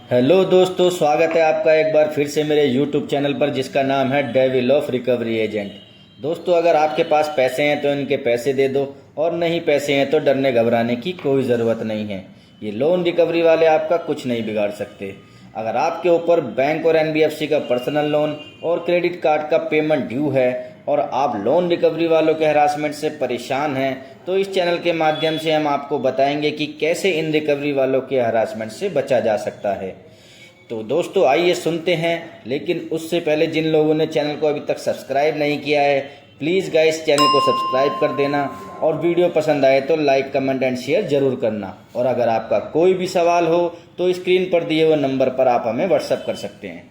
Hello दोस्तों, स्वागत है आपका एक बार फिर से मेरे यूट्यूब चैनल पर जिसका नाम है डेविल ऑफ रिकवरी एजेंट। दोस्तों, अगर आपके पास पैसे हैं तो इनके पैसे दे दो, और नहीं पैसे हैं तो डरने घबराने की कोई ज़रूरत नहीं है। ये लोन रिकवरी वाले आपका कुछ नहीं बिगाड़ सकते। अगर आपके ऊपर बैंक और एनबीएफसी का पर्सनल लोन और क्रेडिट कार्ड का पेमेंट ड्यू है और आप लोन रिकवरी वालों के हरासमेंट से परेशान हैं, तो इस चैनल के माध्यम से हम आपको बताएंगे कि कैसे इन रिकवरी वालों के हरासमेंट से बचा जा सकता है। तो दोस्तों, आइए सुनते हैं। लेकिन उससे पहले जिन लोगों ने चैनल को अभी तक सब्सक्राइब नहीं किया है, प्लीज़ गाइस चैनल को सब्सक्राइब कर देना, और वीडियो पसंद आए तो लाइक, कमेंट एंड शेयर ज़रूर करना। और अगर आपका कोई भी सवाल हो तो स्क्रीन पर दिए हुए नंबर पर आप हमें व्हाट्सएप कर सकते हैं।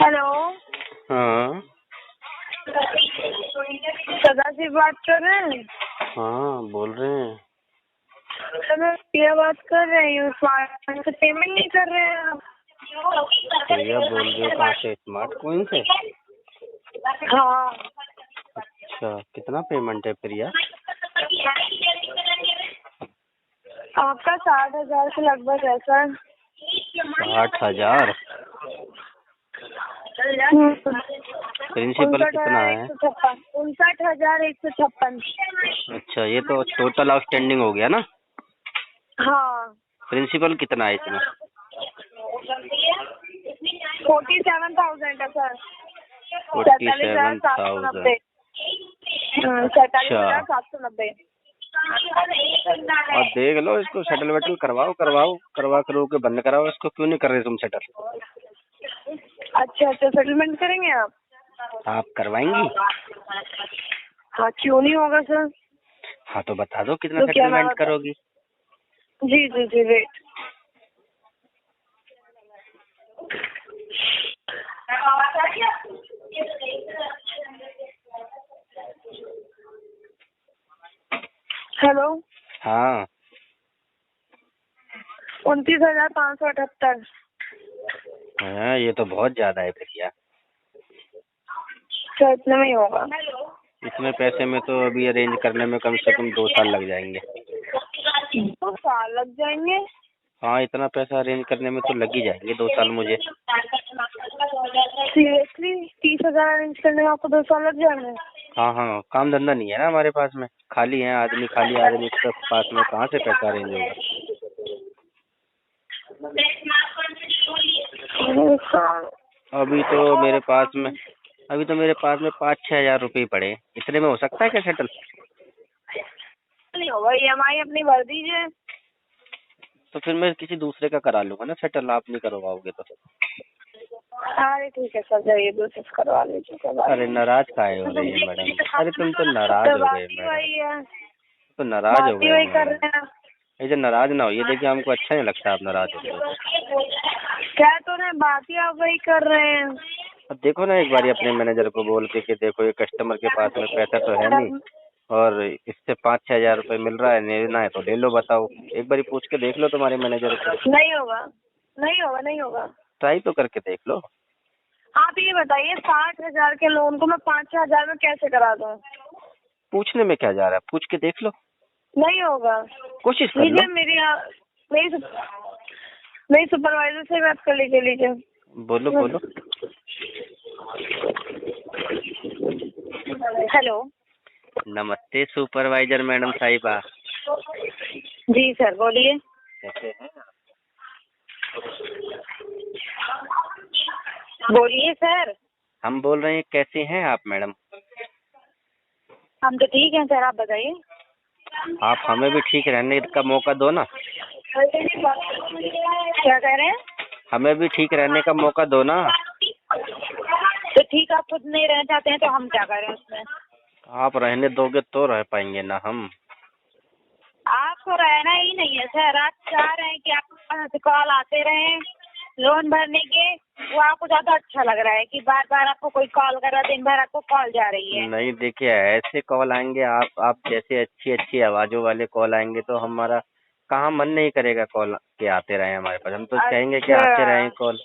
हेलो। हाँ। सदा से बात कर रहे हैं? हाँ, बोल रहे हैं। तो मैं प्रिया बात कर रही हूँ। स्मार्टफोन से पेमेंट नहीं कर रहे हैं आप? प्रिया बोल रही हो? कहाँ से? स्मार्ट कोइन से? हाँ। अच्छा, कितना पेमेंट है प्रिया? आपका 60,000 के लगभग है सर। 60,000? प्रिंसिपल कितना है? 59,156। अच्छा, ये तो टोटल आउटस्टैंडिंग हो गया ना? हाँ। प्रिंसिपल कितना है इसमें? 47,000 है सर। 47,000। 47,790। और देख लो इसको, सेटल वेटल करवाओ के बंद कराओ इसको। क्यों नहीं कर रहे तुम सेटल? अच्छा, सेटलमेंट करेंगे आप करवाएंगी? हाँ, क्यों नहीं होगा सर। हाँ, तो बता दो कितना तो सेटलमेंट करोगी? जी जी जी, वेट। हेलो। हाँ। 29,578। हाँ, ये तो बहुत ज्यादा है भैया। तो इतने में ही होगा। इतने पैसे में तो अभी अरेंज करने में कम से कम 2 साल लग जाएंगे। 2 साल लग जाएंगे? हाँ, इतना पैसा अरेंज करने में तो लग ही जाएंगे 2 साल मुझे। सीरियसली? 30,000 अरेंज करने में आपको 2 साल लग जाएंगे? हाँ हाँ, काम धंधा नहीं है ना हमारे पास में, खाली आदमी के पास में कहाँ से पैसा अरेंज होगा? अभी तो मेरे पास में 5-6 हजार रुपये पड़े। इतने में हो सकता है क्या सेटल? नहीं होगा। EMI अपनी भर दीजिए। तो फिर मैं किसी दूसरे का करा लूंगा ना सेटल, आप नहीं करवाओगे तो? अरे ठीक है सर, जाइए दूसरे से करवा लीजिए। अरे नाराज काहे हो रही है मैडम? अरे तुम तो नाराज हो गए मैडम। तो नाराज हो गए वही कर मैडम। रहे हैं। ऐसे नाराज ना हो, ये देखिए हमको अच्छा नहीं लगता आप नाराज हो गए। क्या तो नहीं, बात ही आप वही कर रहे हैं। अब देखो ना, एक बार अपने मैनेजर को बोल के कि देखो ये कस्टमर के पास में पैसा तो है नहीं, और इससे 5-6 हजार रुपये मिल रहा है, लेना है तो ले लो। बताओ, एक बार पूछ के देख लो तुम्हारे मैनेजर को। नहीं होगा, नहीं होगा, नहीं होगा। ट्राई तो करके देख लो। आप ये बताइए, 60,000 के लोन को मैं 5-6 हजार में कैसे करा दूं? पूछने में क्या जा रहा है, पूछ के देख लो। नहीं होगा। कोशिश कर लो। मेरी सुपरवाइजर से बात कर लीजिए। बोलो बोलो। हेलो। नमस्ते सुपरवाइजर मैडम साहिबा। जी सर, बोलिए। कैसे हैं? बोलिए सर। हम बोल रहे हैं, कैसे हैं आप मैडम? हम तो ठीक हैं सर, आप बताइए। आप हमें भी ठीक रहने का मौका दो ना। क्या कह रहे हैं? हमें भी ठीक रहने का मौका दो ना। तो ठीक, आप खुद नहीं रहना चाहते हैं तो हम क्या करें उसमें? आप रहने दोगे तो रह पाएंगे ना हम। आपको रहना ही नहीं है सर। आप चाह रहे हैं कि आपको कॉल आते रहे लोन भरने के, वो आपको ज्यादा अच्छा लग रहा है कि बार बार आपको कोई कॉल कर रहा है, दिन भर आपको कॉल जा रही है। नहीं, देखिए ऐसे कॉल आएंगे, आप जैसे अच्छी अच्छी आवाजों वाले कॉल आएंगे तो हमारा कहाँ मन नहीं करेगा कॉल के आते रहे हमारे पास। हम तो कहेंगे कि आते रहे कॉल।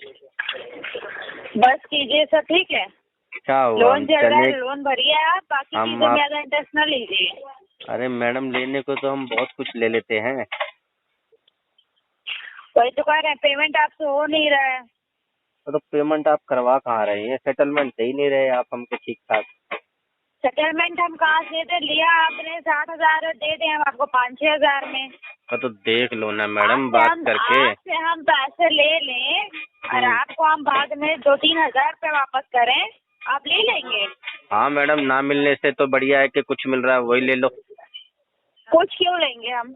बस कीजिए सर, ठीक है। क्या हुआ? लोन चल रहा है, लोन भरिए आप, बाकी चीजों में ज्यादा इंटरेस्ट न लीजिए। अरे मैडम लेने को तो हम बहुत कुछ ले लेते हैं। वही तो कह रहे हैं, पेमेंट आपसे हो नहीं रहा है। तो पेमेंट आप करवा कहाँ रहे हैं? सेटलमेंट दे ही नहीं रहे आप हमको ठीक ठाक। सेटलमेंट हम कहाँ से दे? लिया आपने 60,000 दे दें हम आपको 5-6 हजार में। तो देख लो ना मैडम आपसे बात हम करके। आपसे हम पैसे ले लें और आपको हम बाद में 2-3 हजार रुपये वापस करें, आप ले लेंगे? हाँ मैडम, ना मिलने से तो बढ़िया है कि कुछ मिल रहा है वही ले लो। कुछ क्यों लेंगे हम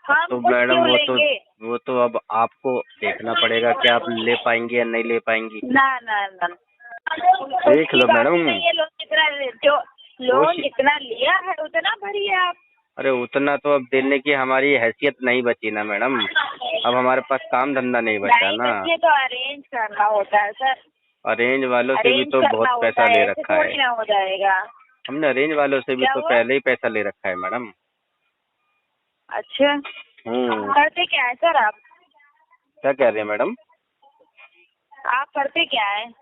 तो कुछ मैडम क्यों लेंगे? वो तो अब आपको देखना पड़ेगा कि आप ले पाएंगी या नहीं ले पाएंगी। ना ना ना, देख लो मैडम। लोन जितना जो लोन कोशिश- जितना लिया है उतना भरिए आप। अरे उतना तो अब देने की हमारी हैसियत नहीं बची ना मैडम। अब हमारे पास काम धंधा नहीं बचा नहीं ना। बच्चे तो अरेंज करना होता है सर। अरेंज वालों से भी अरेंज तो करना बहुत होता पैसा है, ले ऐसे रखा थोड़ी है। ना हो जाएगा। हमने अरेंज वालों से भी क्या तो हुआ? पहले ही पैसा ले रखा है मैडम। अच्छा, करते क्या है सर आप? क्या कह रहे हैं मैडम? आप करते क्या है?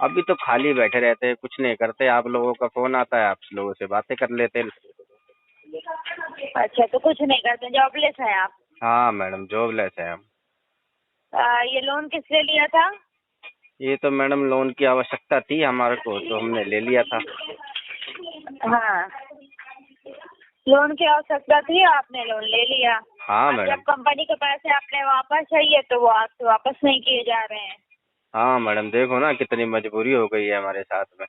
अभी तो खाली बैठे रहते हैं, कुछ नहीं करते। आप लोगों का फोन आता है, आप लोगों से बातें कर लेते हैं। अच्छा, तो कुछ नहीं करते, जॉबलेस है आप? हाँ मैडम, जॉबलेस है हम। ये लोन किस लिए लिया था? ये तो मैडम लोन की आवश्यकता थी हमारे को, तो हमने ले लिया था। हाँ, लोन की आवश्यकता थी, आपने लोन ले लिया। हाँ अब मैडम। जब कंपनी के पैसे आपने वापस चाहिए तो वो आपसे वापस नहीं किए जा रहे हैं। हाँ मैडम, देखो ना कितनी मजबूरी हो गई है हमारे साथ में।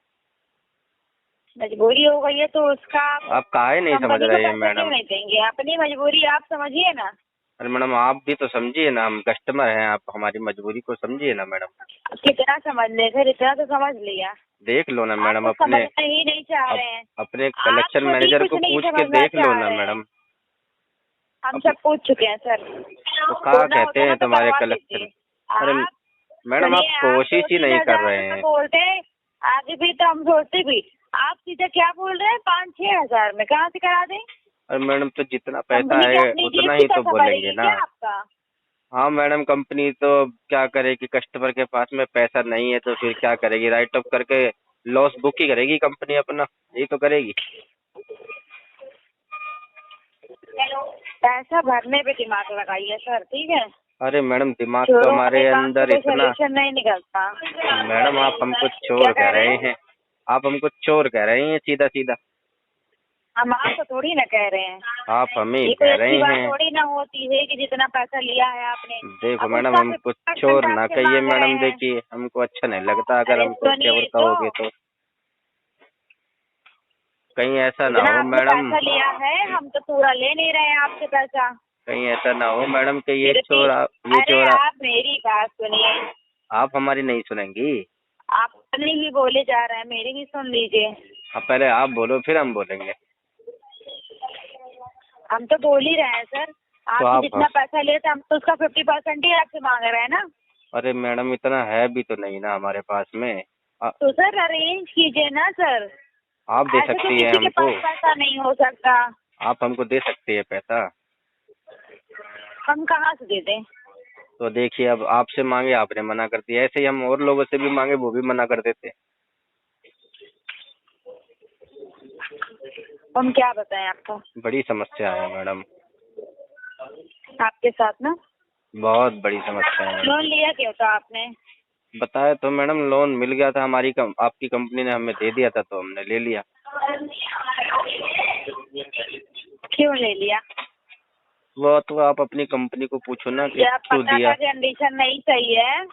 मजबूरी हो गई है तो उसका आप काहे नहीं समझ कंपनी को रहे हैं पैसे क्यों मैडम? नहीं देंगे? अपनी मजबूरी आप समझिए ना। अरे मैडम, आप भी तो समझिए ना, हम कस्टमर हैं, आप हमारी मजबूरी को समझिए ना मैडम। कितना समझ ले फिर? इतना तो समझ लिया। देख लो ना मैडम, आप तो अपने समझना ही नहीं चाह रहे हैं। अपने आप कलेक्शन खुद ही मैनेजर कुछ को नहीं पूछ के समझना देख लो चाह ना रहे हैं। मैडम। हम सब पूछ चुके हैं सर। तो क्या होना कहते होता हैं ना तो तुम्हारे करवा कलेक्शन? दीजिए। अरे आप मैडम, आप सुनिए, कोशिश ही 2-3 नहीं कर हजार रहे में हैं। बोलते आगे भी तो हम सोचते भी। आप सीधे क्या बोल रहे हैं? 5-6 हजार में कहाँ से करा दें? अरे मैडम, तो जितना पैसा कंपनी है क्या अपनी उतना जेब ही से तो पैसा बोलेंगे भरेगी ना। क्या आपका? हाँ मैडम, कंपनी तो क्या करेगी? कस्टमर के पास में पैसा नहीं है तो फिर क्या करेगी? राइट ऑफ करके लॉस बुक ही करेगी कंपनी अपना, यही तो करेगी। पैसा भरने पे दिमाग लगाइए सर, ठीक है? अरे मैडम, दिमाग तो चोरों हमारे वाले काम से अंदर कोई इतना। सोल्यूशन नहीं निकलता। मैडम, आप हमको क्या चोर कह कह रहे रहे हैं? हैं। आप हमको चोर कह रहे हैं सीधा सीधा। हम आपको थोड़ी ना कह रहे हैं। आप हमें ये कोई कह अच्छी रहे बात हैं। थोड़ी ना होती है कि जितना पैसा लिया है आपने। देखो अब मैडम, उसका हमको 50% चोर ना आपसे कहिए मांग रहे मैडम। हैं। देखिए, हमको अच्छा नहीं लगता अगर अरे हमको चोर सुनिए कहोगे तो। कहीं ऐसा ना जितना हो आपने मैडम, पैसा लिया है हम तो पूरा ले नहीं रहे हैं आपसे पैसा। कहीं ऐसा ना हो मैडम कि ये फिर भी चोर अरे आप मेरी बात सुनिए। आप हमारी नहीं सुनेंगी। आप अपनी भी बोले जा रहे हैं, मेरी भी सुन लीजिए। अब पहले आप बोलो फिर हम बोलेंगे। हम तो बोल ही रहे हैं सर। आप- आपने जितना पैसा लिया था हम तो उसका 50% ही आपसे मांग रहे हैं ना। अरे मैडम, इतना है भी तो नहीं ना हमारे पास में। तो सर अरेंज कीजिए ना सर। आप दे ऐसे तो सकती है किसी के हमको। पास पैसा नहीं हो सकता। आप हमको दे सकती है पैसा। हम कहाँ से दे दें? तो देखिए, अब आपसे मांगे आपने मना कर दिया, ऐसे ही हम और लोगों से भी मांगे वो भी मना कर देते। हम क्या बताएं आपको? बड़ी समस्या है मैडम, आपके साथ ना बहुत बड़ी समस्या है मैडम। लोन लिया क्यों था आपने? बताया तो मैडम, लोन मिल गया था आपकी कंपनी ने हमें दे दिया था तो हमने ले लिया। क्यों ले लिया? वो तो आप अपनी कंपनी को पूछो ना कि जब क्यों पता दिया। था कंडीशन नहीं सही है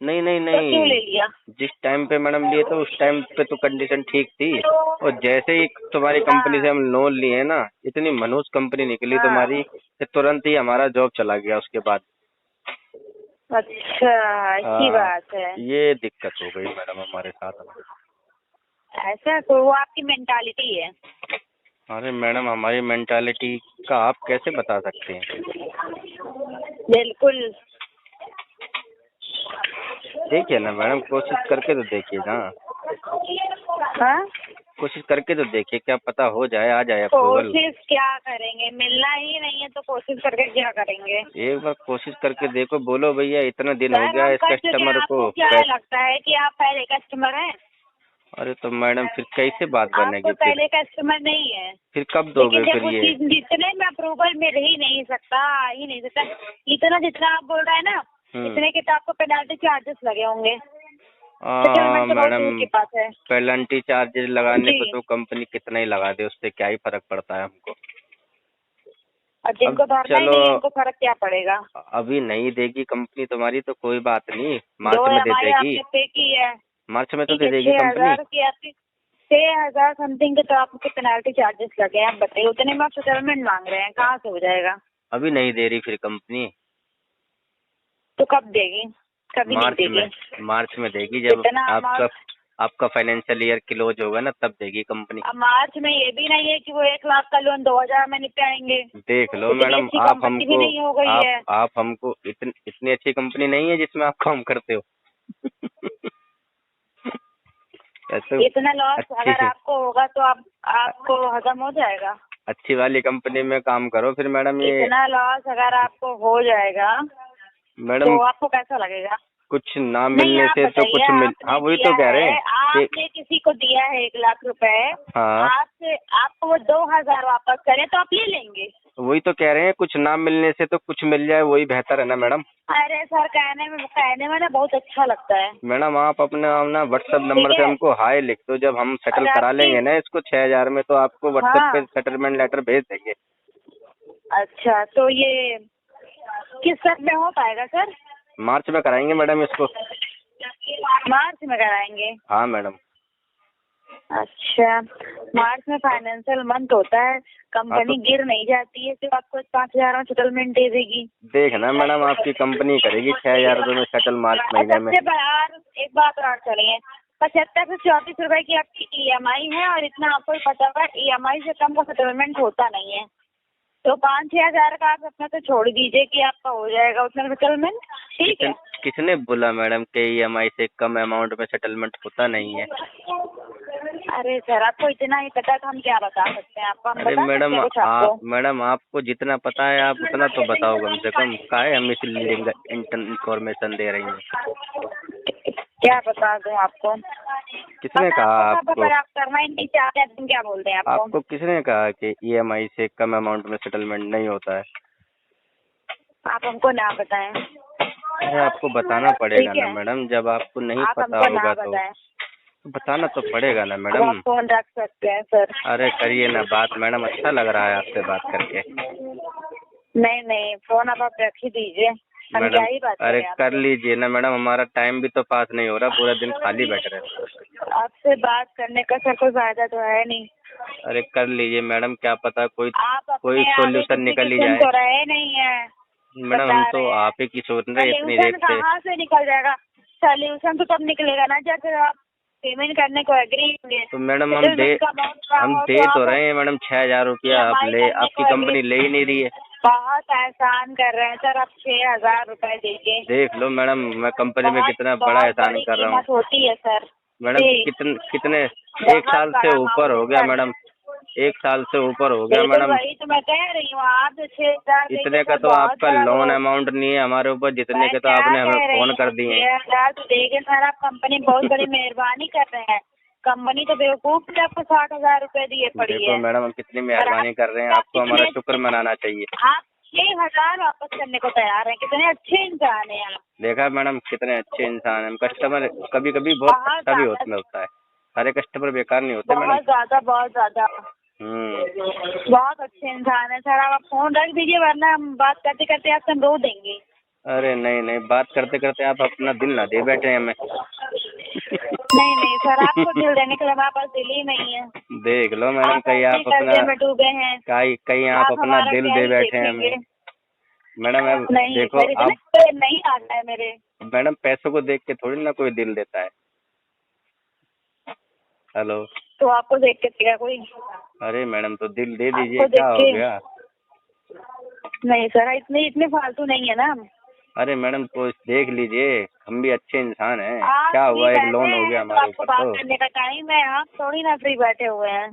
नहीं नहीं तो क्यों ले नहीं, लिया? जिस टाइम पे मैडम लिए तो उस टाइम पे तो कंडीशन ठीक थी। और जैसे ही तुम्हारी कंपनी से हम लोन लिए ना, इतनी मनहूस कंपनी निकली तुम्हारी कि तुरंत ही हमारा जॉब चला गया उसके बाद। अच्छा, ऐसी बात है। ये दिक्कत हो गई मैडम हमारे साथ में। ऐसा तो वो आपकी मेंटालिटी है। अरे मैडम, हमारी मेंटालिटी का आप कैसे बता सकते हैं? बिल्कुल। देखिए ना मैडम, कोशिश करके तो देखिए ना। हाँ? कोशिश करके तो देखिए, क्या पता हो जाए, आ जाए अप्रूवल। कोशिश क्या करेंगे? मिलना ही नहीं है तो कोशिश करके क्या करेंगे? एक बार कोशिश करके देखो, बोलो भैया इतना दिन हो सर गया हम इस कर चुके हैं, कस्टमर को। आपको क्या लगता है कि आप पहले कस्टमर हैं? अरे तो मैडम फिर कैसे बात आपको बनेगी फिर? पहले कस्टमर नहीं है, फिर कब दोगे लेकिन जब फिर वो ये? चीज जितने में अप्रूवल मिल ही नहीं सकता, आ ही नहीं सकता, इतना जितना आप बोल रहे हैं ना, इतने के तो आपको पेनाल्टी चार्जेस लगे होंगे। सेटलमेंट तो बहुत मैडम दूर के पास है। पेनल्टी चार्जेस लगाने जी। पे तो कंपनी कितना ही लगा दे, उससे क्या ही फर्क पड़ता है हमको। और जिनको अब भरना ही चलो, नहीं है उनको फर्क क्या पड़ेगा। अभी नहीं देगी कंपनी तुम्हारी तो कोई बात नहीं, जो मार्च में दे EMI देगी। आपने पे की है, मार्च में तो ठीक दे है, देगी कंपनी। 6,000 की आपकी 6,000 समथिंग के तो आपके पेनाल्टी चार्जेस लगे हैं। आप बताइए, उतने में आप सेटलमेंट मांग रहे हैं, कहाँ से हो जाएगा। अभी नहीं दे रही फिर कंपनी? तो कब देगी? कभी नहीं देगी। मार्च में देगी, जब इतना आपका फाइनेंशियल ईयर क्लोज होगा ना, तब देगी कंपनी। अब मार्च में ये भी नहीं है कि वो 1 लाख का लोन 2,000 में निपटाएंगे। देख लो इतनी मैडम, अच्छी आप कंपनी भी हमको नहीं हो गई है। आप हमको इतनी अच्छी कंपनी नहीं है जिसमें आप काम करते हो। तो इतना लॉस अच्छी अगर आपको होगा तो आपको हजम हो जाएगा। अच्छी वाली कंपनी में काम करो फिर मैडम। ये इतना लॉस अगर आपको हो जाएगा मैडम तो आपको कैसा लगेगा। कुछ ना नहीं, मिलने आप से तो कुछ बताइए, मिल, आपने हाँ वही दिया तो कह रहे है, हैं कि आपने किसी को दिया है 1 लाख रुपए, हाँ आपसे आपको वो 2,000 वापस करे तो आप ले लेंगे। वही तो कह रहे हैं, कुछ ना मिलने से तो कुछ मिल जाए, वही बेहतर है ना मैडम। अरे सर, कहने में ना बहुत अच्छा लगता है। मैडम आप अपना ना व्हाट्सएप नंबर ठीक से है। हमको हाय लिख दो, जब हम सेटल और करा आपकी लेंगे ना इसको 6,000 में, तो आपको व्हाट्सएप हाँ, पे सेटलमेंट लेटर भेज देंगे। अच्छा, तो ये किस सब में हो पाएगा सर। मार्च में कराएंगे मैडम इसको। मार्च में कराएंगे। हाँ मैडम। अच्छा, मार्च में फाइनेंशियल मंथ होता है, कंपनी गिर नहीं जाती है तो आपको 5,000 में सेटलमेंट दे देगी। देखना मैडम, आपकी कंपनी करेगी 6,000 रुपये में सेटल मार्च महीने में। सबसे बाहर एक बात और चलिए, 75 से 34 रुपए की आपकी EMI है, और इतना आपको भी पता होगा EMI से कम का सेटलमेंट होता नहीं है। तो 5-6 हजार का आप अपना तो छोड़ दीजिए कि आपका हो जाएगा उतना सेटलमेंट। ठीक है। किसने बोला मैडम कि EMI से कम अमाउंट में सेटलमेंट होता नहीं है? अरे सर, आपको इतना ही पता है तो हम क्या बता सकते हैं आपको। हम अरे बता सकते हैं कुछ आपको। मैडम आपको जितना पता है आप उतना तो बताओ कम से कम। काहे हम मिसलीडिंग इंफॉर्मेशन दे रही हैं? क्या बता दूं आपको। किसने कहा आपको? पर आप करना ही नहीं चाहते हैं, तुम क्या बोलते हैं आपको। आपको किसने कहा कि EMI से कम अमाउंट में सेटलमेंट नहीं होता है? आप हमको ना बताएं। अरे आपको बताना पड़ेगा ठीक ना है। मैडम, जब आपको नहीं आप पता हमको ना होगा तो बताएं। बताना तो पड़ेगा ना अब मैडम। आप फोन रख सकते हैं सर। अरे करिए ना बात मैडम, अच्छा लग रहा है आपसे बात करके। नहीं, फोन अब आप रख ही दीजिए। हम क्या ही बात अरे करें कर आपसे। लीजिए ना मैडम, हमारा टाइम भी तो पास नहीं हो रहा, पूरा दिन खाली बैठ रहे हैं। आपसे बात करने का सर कोई फायदा तो है नहीं। अरे कर लीजिए मैडम, क्या पता कोई आप कोई अपने आगे सॉल्यूशन किसी निकल ही किस्म जाए। तो रहे नहीं है। मैडम हम तो आप ही की सोच रहे हैं इतनी देर सोल्यूशन से। कहाँ से निकल जाएगा। सोल्यूशन तो तब निकलेगा ना जब आप पेमेंट करने को एग्री होंगे। तो मैडम हम तो दे तो रहे हैं मैडम 6,000 रुपया, आप ले, आपकी कंपनी ले ही नहीं रही है। बहुत एहसान कर रहे हैं सर, आप 6,000 रुपए दीजिए। देख लो मैडम, मैं कंपनी में कितना बड़ा एहसान कर रहा हूँ। होती है सर मैडम कितने 1 साल से ऊपर हो गया मैडम, 1 साल से ऊपर हो गया मैडम। वही तो मैं कह रही हूँ, आप 6,000 इतने का तो आपका लोन अमाउंट नहीं है हमारे ऊपर, जितने के तो आपने हमें फोन कर दिए हैं। 6,000 तो देंगे सर, आप कंपनी बहुत बड़ी मेहरबानी कर रहे हैं। कंपनी तो बेवकूफ से आपको 60,000 रुपए दिए पड़ी है। देखो मैडम हम कितनी मेहरबानी कर रहे हैं, आपको हमारा शुक्र मनाना चाहिए। आप 6,000 वापस करने को तैयार हैं, कितने अच्छे इंसान हैं आप। देखा मैडम कितने अच्छे इंसान हैं। कस्टमर कभी कभी बहुत अच्छा भी होता है, सारे कस्टमर बेकार नहीं होते मैडम। बहुत ज्यादा बहुत अच्छे इंसान है सर। आप फोन रख दीजिए वरना हम बात करते करते आपसे हम रो देंगे। अरे नहीं, बात करते करते आप अपना दिल ना दे बैठे हमें। नहीं सर, आपको दिल देने के लिए हमारे पास दिल ही नहीं है। देख लो मैडम, कहीं आप अपना डूबे हैं, कहीं आप अपना दिल दे बैठे हैं हमें। मैडम देखो अब नहीं आता है मेरे। मैडम पैसों को देख के थोड़ी ना कोई दिल देता है। हेलो, तो आपको देख के देगा कोई? अरे मैडम तो दिल दे दीजिए, क्या हो गया? नहीं सर, इतने फालतू नहीं है ना। अरे मैडम तो देख लीजिए, हम भी अच्छे इंसान हैं। क्या हुआ, एक लोन हो गया हमारे ऊपर। बात करने का टाइम है, आप थोड़ी ना फ्री बैठे हुए हैं।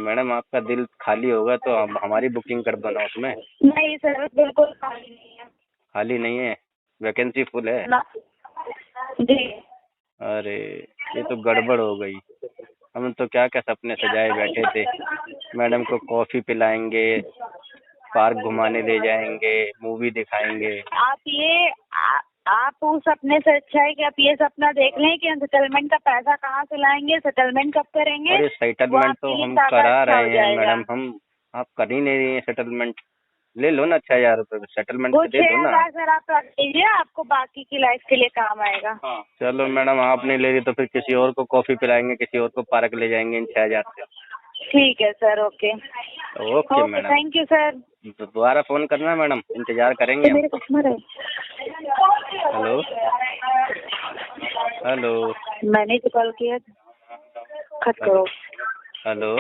मैडम आपका दिल खाली होगा तो हमारी बुकिंग कर दो ना उसमें। नहीं सर, बिल्कुल खाली नहीं है। खाली नहीं है, वैकेंसी फुल है ना जी। अरे ये तो गड़बड़ हो गई। हम तो क्या क्या सपने सजाए बैठे थे, मैडम को कॉफी पिलाएंगे, पार्क घुमाने ले जाएंगे, मूवी दिखाएंगे। आप उस सपने से अच्छा है कि आप ये सपना देख लें कि हम सेटलमेंट का पैसा कहाँ से लाएंगे, सेटलमेंट कब करेंगे। अरे वो सेटलमेंट आपके तो लिए हम ज्यादा करा अच्छा हो रहे हैं जाएगा। मैडम, हम आप कर ही नहीं रही हैं सेटलमेंट। ले लो ना 6,000 रुपये, सेटलमेंट वो तो दे दो ना। 6,000 सर आप रख लीजिए, आपको बाकी की लाइफ के लिए काम आएगा। चलो मैडम, आप नहीं ले रही तो फिर किसी और को कॉफी पिलाएंगे, किसी और को पार्क ले जाएंगे इन 6,000 से। ठीक है sir, okay okay okay, madam, thank you sir. तो दोबारा फोन करना मैडम, इंतजार करेंगे ये हम। मेरे कस्टमर है। हेलो हेलो मैंने तो कॉल किया, खत करो। हेलो।